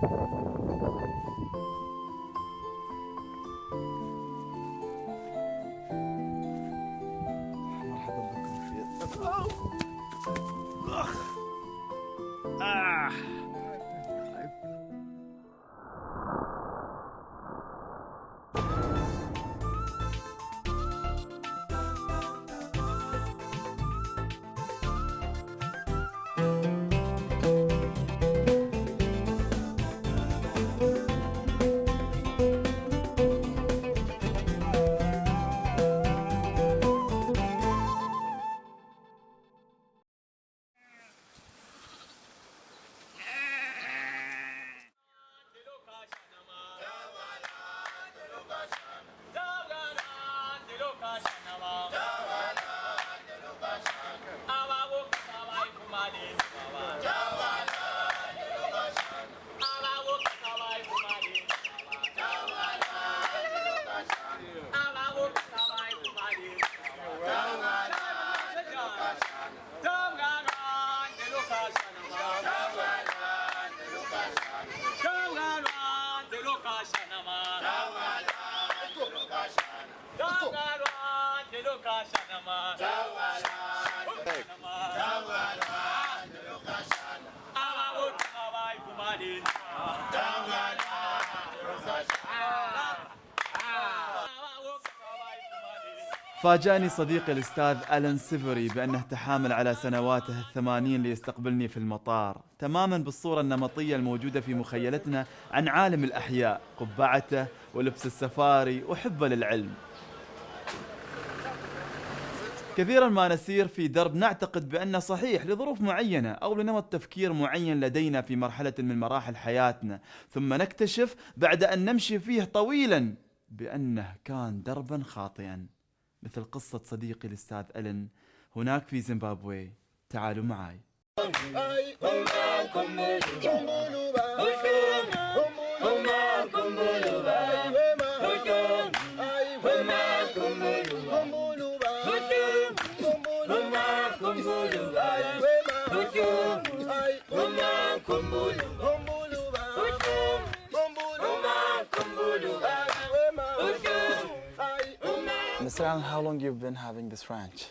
مرحبا بكم في فاجأني صديقي الأستاذ ألان سيفري بأنه تحامل على سنواته 80 ليستقبلني في المطار تماما بالصورة النمطية الموجودة في مخيلتنا عن عالم الأحياء، قبعته ولبس السفاري وحبه للعلم. كثيرا ما نسير في درب نعتقد بأنه صحيح لظروف معينة أو لنمط تفكير معين لدينا في مرحلة من مراحل حياتنا، ثم نكتشف بعد أن نمشي فيه طويلا بأنه كان دربا خاطئا، مثل قصة صديقي الأستاذ ألن هناك في زيمبابوي. تعالوا معاي. Mr. Allen, how long you've been having this ranch?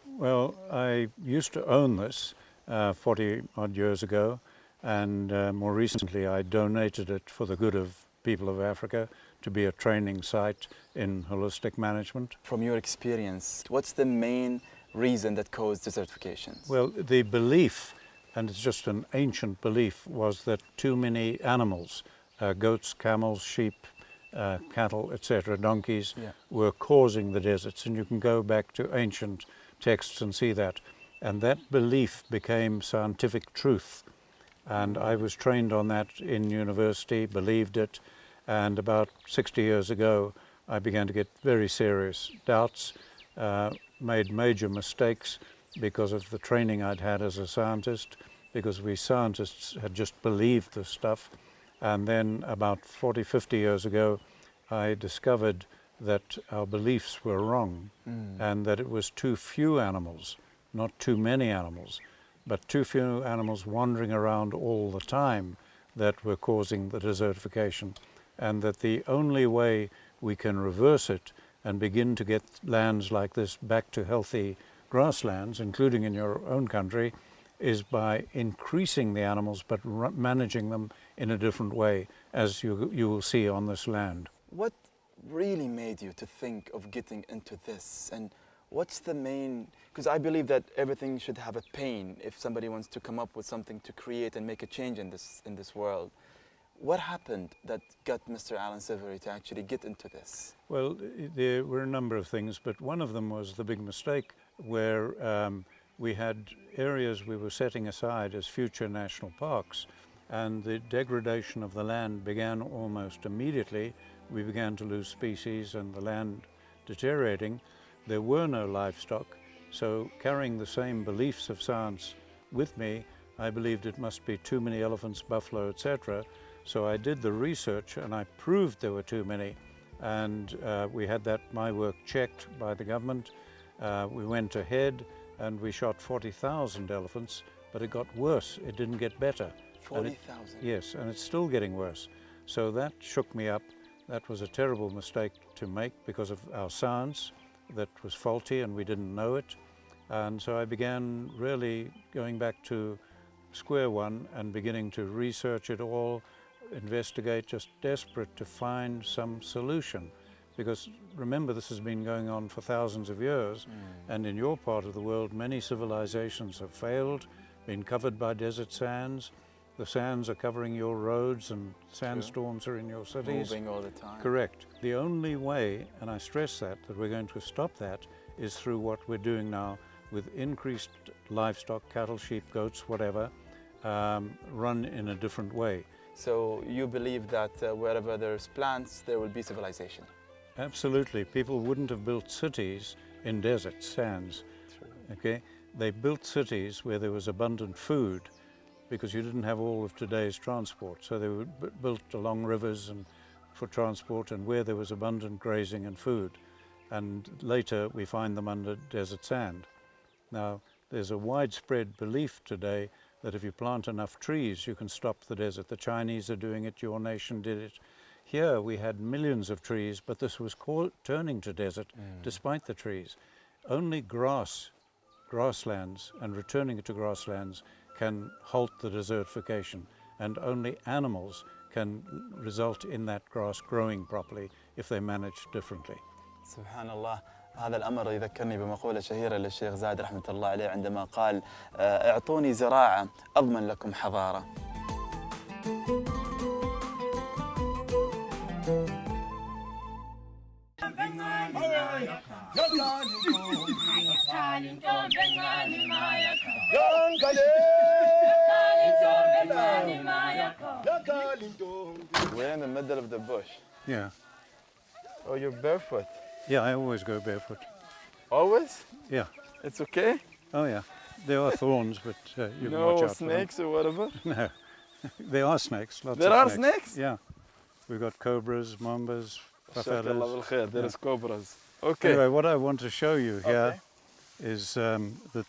Well, I used to own this 40 odd years ago, and more recently I donated it for the good of people of Africa to be a training site in holistic management. From your experience, what's the main reason that caused desertification? Well, the belief, and it's just an ancient belief, was that too many animals, goats, camels, sheep, cattle, etc., donkeys, were causing the deserts, and you can go back to ancient texts and see that. And that belief became scientific truth, and I was trained on that in university, believed it, and about 60 years ago I began to get very serious doubts, made major mistakes because of the training I'd had as a scientist, because we scientists had just believed this stuff. And then about 40, 50 years ago, I discovered that our beliefs were wrong, and that it was too few animals, not too many animals, but too few animals wandering around all the time that were causing the desertification, and that the only way we can reverse it and begin to get lands like this back to healthy grasslands, including in your own country, is by increasing the animals but managing them in a different way, as you will see on this land. What really made you to think of getting into this, and what's the main, because I believe that everything should have a pain if somebody wants to come up with something to create and make a change in this world. What happened that got Mr. Allen Savory to actually get into this? Well, there were a number of things, but one of them was the big mistake where we had areas we were setting aside as future national parks, and the degradation of the land began almost immediately. We began to lose species and the land deteriorating. There were no livestock, so carrying the same beliefs of science with me, I believed it must be too many elephants, buffalo, etc. So I did the research and I proved there were too many, and we had my work checked by the government. We went ahead and we shot 40,000 elephants, but it got worse, it didn't get better. 40,000. Yes, and it's still getting worse. So that shook me up. That was a terrible mistake to make because of our science that was faulty and we didn't know it. And so I began really going back to square one and beginning to research it all, investigate, just desperate to find some solution. Because remember, this has been going on for thousands of years, and in your part of the world, many civilizations have failed, been covered by desert sands. The sands are covering your roads and sandstorms are in your cities. Moving all the time. Correct. The only way, and I stress that we're going to stop that, is through what we're doing now with increased livestock, cattle, sheep, goats, whatever, run in a different way. So you believe that wherever there's plants, there will be civilization? Absolutely. People wouldn't have built cities in desert sands. True. Okay? They built cities where there was abundant food because you didn't have all of today's transport. So they were built along rivers and for transport and where there was abundant grazing and food. And later we find them under desert sand. Now, there's a widespread belief today that if you plant enough trees, you can stop the desert. The Chinese are doing it, your nation did it. Here we had millions of trees, but this was turning to desert despite the trees. Only grasslands and returning to grasslands can halt the desertification, and only animals can result in that grass growing properly if they manage differently. سبحان الله. هذا الأمر يذكرني بمقولة شهيرة للشيخ زايد رحمة الله عليه عندما قال اعطوني زراعة أضمن لكم حضارة. We're in the middle of the bush. Yeah. Oh, you're barefoot. Yeah, I always go barefoot. Always? Yeah. It's okay? Oh, yeah. There are thorns, but you can No watch out snakes or whatever? for them. No. There are snakes. Lots There of are snakes. snakes? Yeah. We've got cobras, mambas, شاك الله pafadas. بالخير. There is cobras. Okay. Anyway, what I want to show you here Okay. is that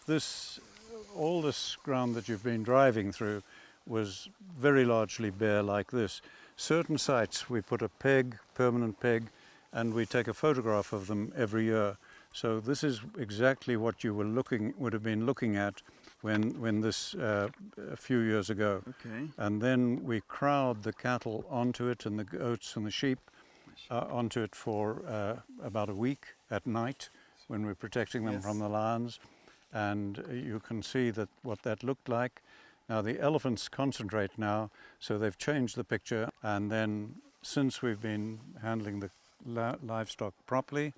all this ground that you've been driving through was very largely bare like this. Certain sites we put a peg, permanent peg, and we take a photograph of them every year. So this is exactly what you would have been looking at when this a few years ago. Okay. And then we crowd the cattle onto it and the goats and the sheep onto it for about a week at night when we're protecting them from the lions. And you can see what that looked like. Now the elephants concentrate now, so they've changed the picture. And then since we've been handling the livestock properly,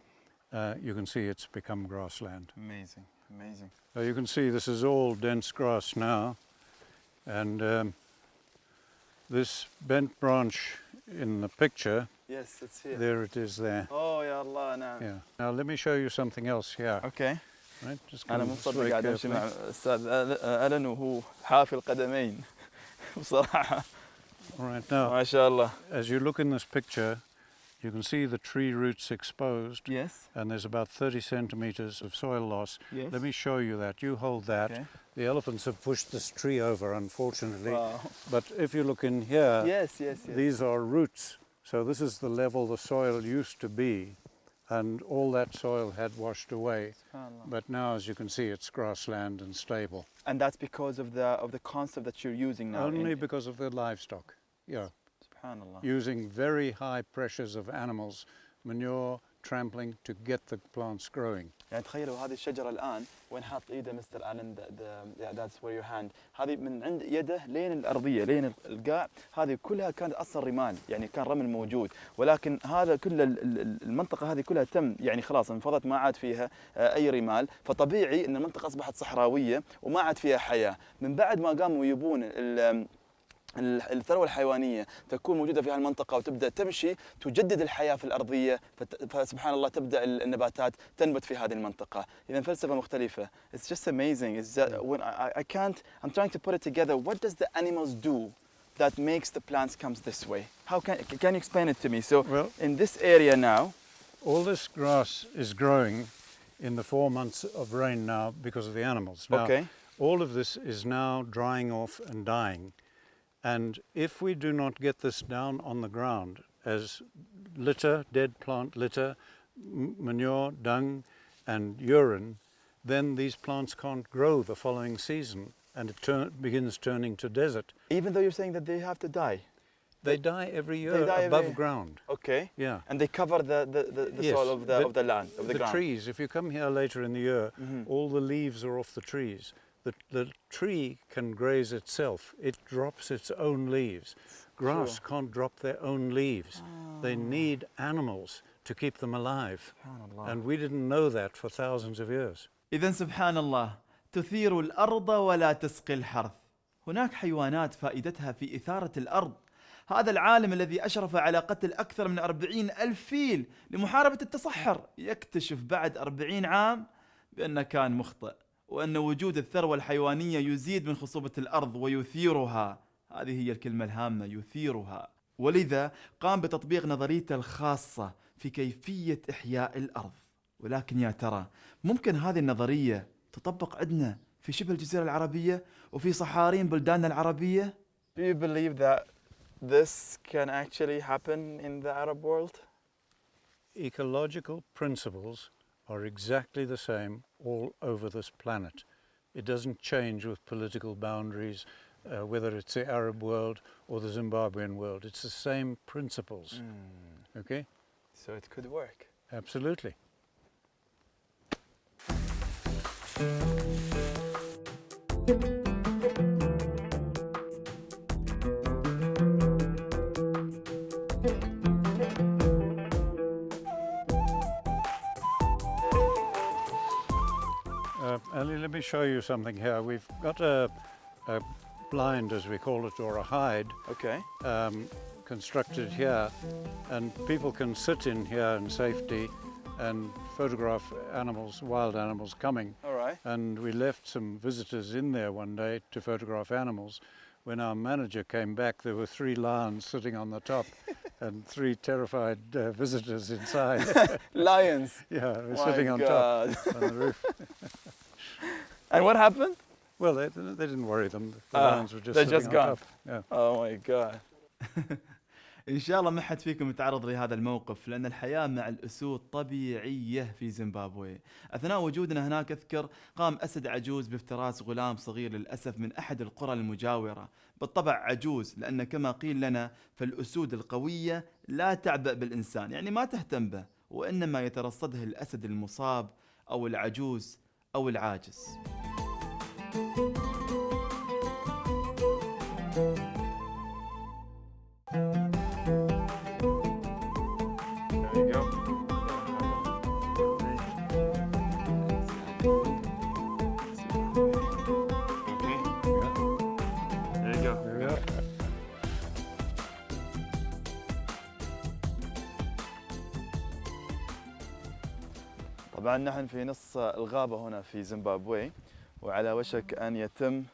you can see it's become grassland. Amazing, amazing. So you can see this is all dense grass now, and this bent branch in the picture, Yes, it's here. there it is there. Oh يا الله نعم. Yeah. Now let me show you something else here. Okay. Right? Just أنا come مو this مصدق way قاعد أمشي carefully. مع الأستاذ ألن وهو حافي القدمين. بصراحة. All right. Now, ما شاء الله. as you look in this picture, you can see the tree roots exposed, Yes. and there's about 30 centimeters of soil loss. Yes. Let me show you that. You hold that. Okay. The elephants have pushed this tree over, unfortunately. Wow. But if you look in here, Yes, yes, yes. these are roots. So this is the level the soil used to be, and all that soil had washed away. SubhanAllah. But now, as you can see, it's grassland and stable. And that's because of the concept that you're using now. Only because of the livestock. Yeah, SubhanAllah. using very high pressures of animals, manure, trampling to get the plants growing. يعني تخيلوا هذه الشجرة الآن وين حاط إيده مستر ألن that's where your hand هذه من عند يده لين الأرضية لين القاع هذه كلها كانت أصلا رمال يعني كان رمل موجود ولكن هذا كل المنطقة هذه كلها تم يعني خلاص انفضت ما عاد فيها أي رمال فطبيعي أن المنطقة أصبحت صحراوية وما عاد فيها حياة من بعد ما قاموا يبون الثروة الحيوانية تكون موجودة في هالمنطقة وتبدأ تمشي تجدد الحياة في الأرضية فسبحان الله تبدأ النباتات تنبت في هذه المنطقة إذا فلسفة مختلفة. It's just amazing. It's that when I can't, I'm trying to put it together. What does the animals do that makes the plants come this way? How can you explain it to me? So Well, in this area now, all this grass is growing in the 4 months of rain now because of the animals. Now, okay, all of this is now drying off and dying. And if we do not get this down on the ground as litter, dead plant litter, manure, dung, and urine, then these plants can't grow the following season, and it begins turning to desert. Even though you're saying that they have to die? They die every year die above ground. Okay. Yeah. And they cover the Yes, soil of the land, of the ground. Trees, if you come here later in the year, all the leaves are off the trees. The tree can graze itself. It drops its own leaves. Grass can't drop their own leaves. They need animals to keep them alive. And we didn't know that for thousands of years. إذن سبحان الله تثير الأرض ولا تسقي الحرث. هناك حيوانات فائدتها في إثارة الأرض. هذا العالم الذي أشرف على قتل أكثر من 40,000 فيل لمحاربة التصحر يكتشف بعد 40 عام بأنه كان مخطئ، وأن وجود الثروة الحيوانية يزيد من خصوبة الأرض ويثيرها. هذه هي الكلمة الهامة، يثيرها. ولذا قام بتطبيق نظريته الخاصة في كيفية إحياء الأرض. ولكن يا ترى ممكن هذه النظرية تطبق عندنا في شبه الجزيرة العربية وفي صحارين بلداننا العربية؟ Do you believe that this can actually happen in the Arab world? Ecological principles are exactly the same all over this planet. It doesn't change with political boundaries, whether it's the Arab world or the Zimbabwean world. It's the same principles. Okay? So it could work. Absolutely. Ali, let me show you something here. We've got a blind, as we call it, or a hide, Okay. constructed here, and people can sit in here in safety and photograph animals, wild animals coming. All right. And we left some visitors in there one day to photograph animals. When our manager came back, there were 3 lions sitting on the top and 3 terrified visitors inside. Lions. Yeah, they were My sitting on God. top on the roof. And what happened? Well, they didn't worry them. The lions were just they're sitting just on gone. top. Yeah. Oh my God. إن شاء الله ما حد فيكم يتعرض لهذا الموقف، لأن الحياة مع الأسود طبيعية في زيمبابوي. أثناء وجودنا هناك أذكر قام أسد عجوز بافتراس غلام صغير للأسف من أحد القرى المجاورة. بالطبع عجوز، لأن كما قيل لنا فالأسود القوية لا تعبأ بالإنسان، يعني ما تهتم به، وإنما يترصدها الأسد المصاب أو العجوز أو العاجز. طبعا نحن في نص الغابة هنا في زيمبابوي، وعلى وشك أن يتم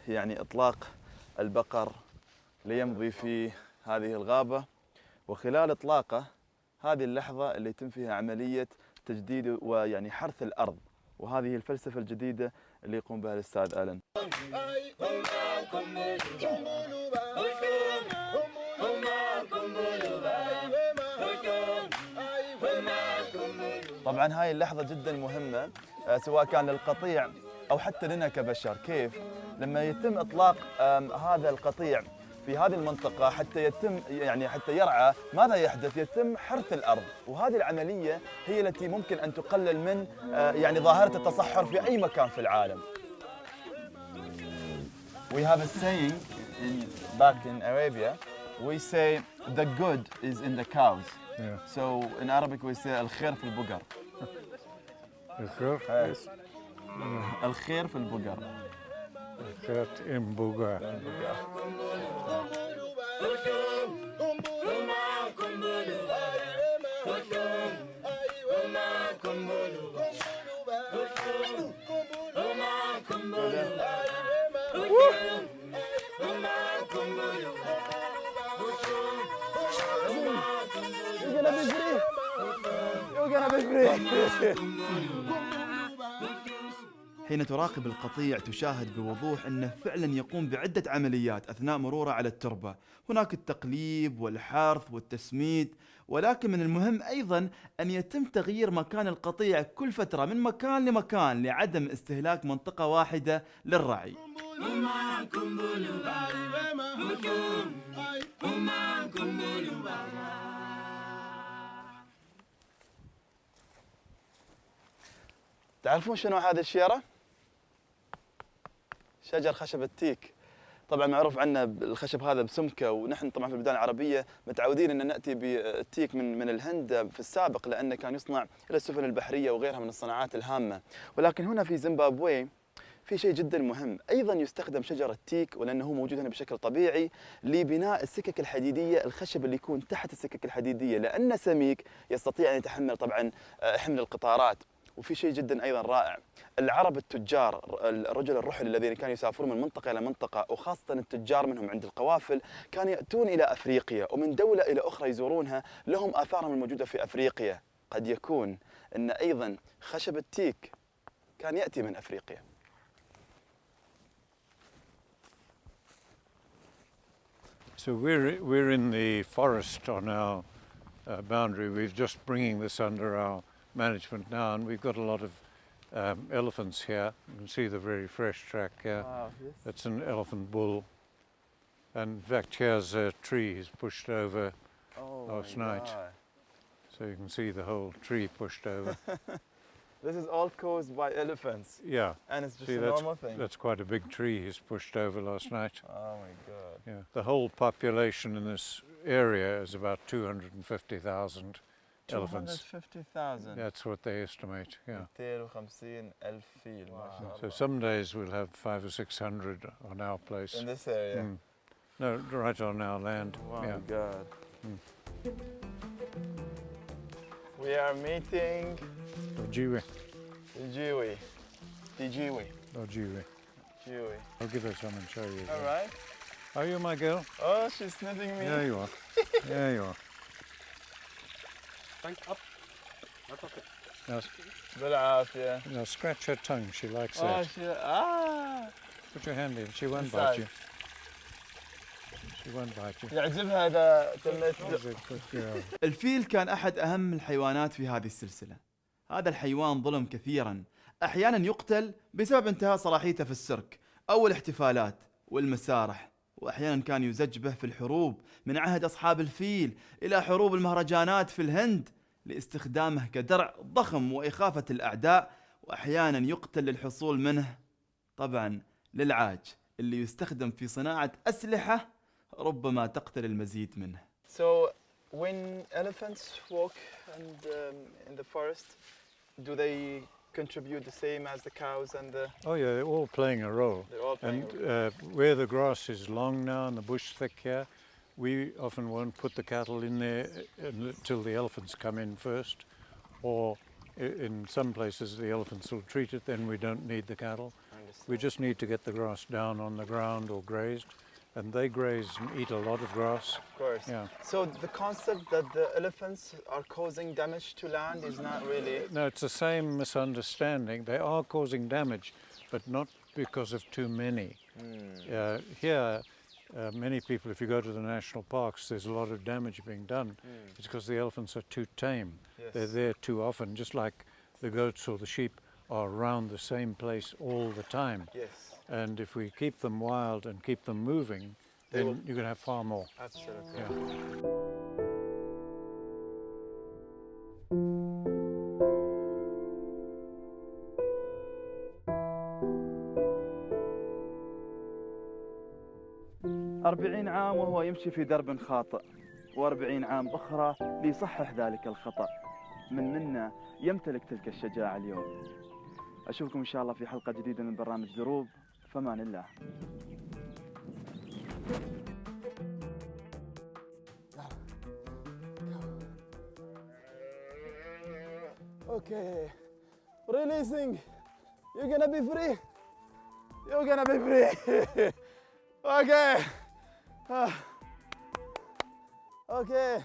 يعني إطلاق البقر ليمضي في هذه الغابة. وخلال إطلاقه هذه اللحظة اللي يتم فيها عملية تجديد ويعني حرث الأرض، وهذه الفلسفة الجديدة اللي يقوم بها الأستاذ آلن. طبعا هاي اللحظة جدا مهمة، سواء كان للقطيع أو حتى لنا كبشر. كيف؟ لما يتم إطلاق هذا القطيع في هذه المنطقة حتى يتم حتى يرعى، ماذا يحدث؟ يتم حرث الأرض، وهذه العملية هي التي ممكن أن تقلل من ظاهرة التصحر في أي مكان في العالم. We have a saying back in Arabia, we say the good is in the cows. Yeah. So in Arabic we say الخير في البقر. الخير في البقر. الخير in Buga. حين تراقب القطيع تشاهد بوضوح أنه فعلا يقوم بعدة عمليات أثناء مروره على التربة. هناك التقليب والحرث والتسميد، ولكن من المهم أيضا أن يتم تغيير مكان القطيع كل فترة من مكان لمكان لعدم استهلاك منطقة واحدة للرعي. تعرفون شنو هذه الشجرة؟ شجر خشب التيك. طبعا معروف عنا الخشب هذا بسمكه، ونحن طبعا في البلدان العربيه متعودين ان ناتي بالتيك من الهند في السابق، لانه كان يصنع الى السفن البحريه وغيرها من الصناعات الهامه. ولكن هنا في زيمبابوي في شيء جدا مهم، ايضا يستخدم شجر التيك، ولانه هو موجود هنا بشكل طبيعي لبناء السكك الحديديه، الخشب اللي يكون تحت السكك الحديديه لانه سميك يستطيع ان يتحمل طبعا حمل القطارات. وفي شيء جدا ايضا رائع، العرب التجار، الرجل الرحل الذين كانوا يسافرون من منطقه الى منطقه، وخاصه التجار منهم عند القوافل، كانوا ياتون الى افريقيا ومن دوله الى اخرى يزورونها، لهم اثارهم الموجوده في افريقيا. قد يكون ان ايضا خشب التيك كان ياتي من افريقيا. So we're in the forest on our boundary. We're just bringing this under our management now, and we've got a lot of elephants here. You can see the very fresh track here. Wow, yes. That's an elephant bull. And in fact, here's a tree he's pushed over last night. So you can see the whole tree pushed over. This is all caused by elephants. Yeah. And it's just See, a normal thing. That's quite a big tree he's pushed over last night. Oh my God. Yeah. The whole population in this area is about 250,000 elephants. 250,000. That's what they estimate, yeah. 250,000 فيل ما شاء So الله. some days we'll have 500 or 600 on our place. In this area. No, right on our land. Wow, Yeah. God. We are meeting Ojiwe. Jiwi. Jiwi. Ojiwe. Jiwi. I'll give her some and show you. All right. Are you my girl? Oh, she's sniffing me. There you are. There you are. Thanks, up. That's okay. بالعافية. Now scratch her tongue. She likes Oh, that. she. Put your hand in. She won't Inside. bite you. She won't bite you. يعجبها إذا تميت. She's a good girl. الفيل كان أحد أهم الحيوانات في هذه السلسلة. هذا الحيوان ظلم كثيرا، أحيانا يقتل بسبب انتهاء صلاحيته في السيرك أو الاحتفالات والمسارح، وأحيانا كان يزج به في الحروب من عهد أصحاب الفيل إلى حروب المهرجانات في الهند لاستخدامه كدرع ضخم وإخافة الأعداء، وأحيانا يقتل للحصول منه طبعا للعاج اللي يستخدم في صناعة أسلحة ربما تقتل المزيد منه. So when elephants walk in the forest, do they contribute the same as the cows and the? Oh yeah, they're all playing a role. They're all playing And where the grass is long now and the bush thick here, we often won't put the cattle in there until the elephants come in first, or in some places the elephants will treat it, then we don't need the cattle. We just need to get the grass down on the ground or grazed, and they graze and eat a lot of grass. Of course. Yeah. So the concept that the elephants are causing damage to land is not really. No, it's the same misunderstanding. They are causing damage, but not because of too many. Here, many people, if you go to the national parks, there's a lot of damage being done. It's because the elephants are too tame. Yes. They're there too often, just like the goats or the sheep are around the same place all the time. Yes. And if we keep them wild and keep them moving, then you're going to have far more. Absolutely. Yeah. أربعين عام وهو يمشي في درب خاطئ، و40 عام أخرى ليصحح ذلك الخطأ. من منا يمتلك تلك الشجاعة اليوم. أشوفكم إن شاء الله في حلقة جديدة من برنامج دروب. فمان الله. Okay, releasing. You're gonna be free. You're gonna be free. Okay. Okay.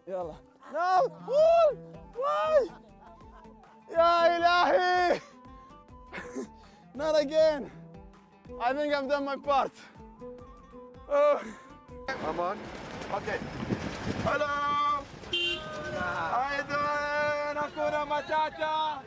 يلا. No. Why? يا إلهي. Not again. I think I've done my part. Oh. Come on. Okay. Hello. How you doing? Hakuna Matata.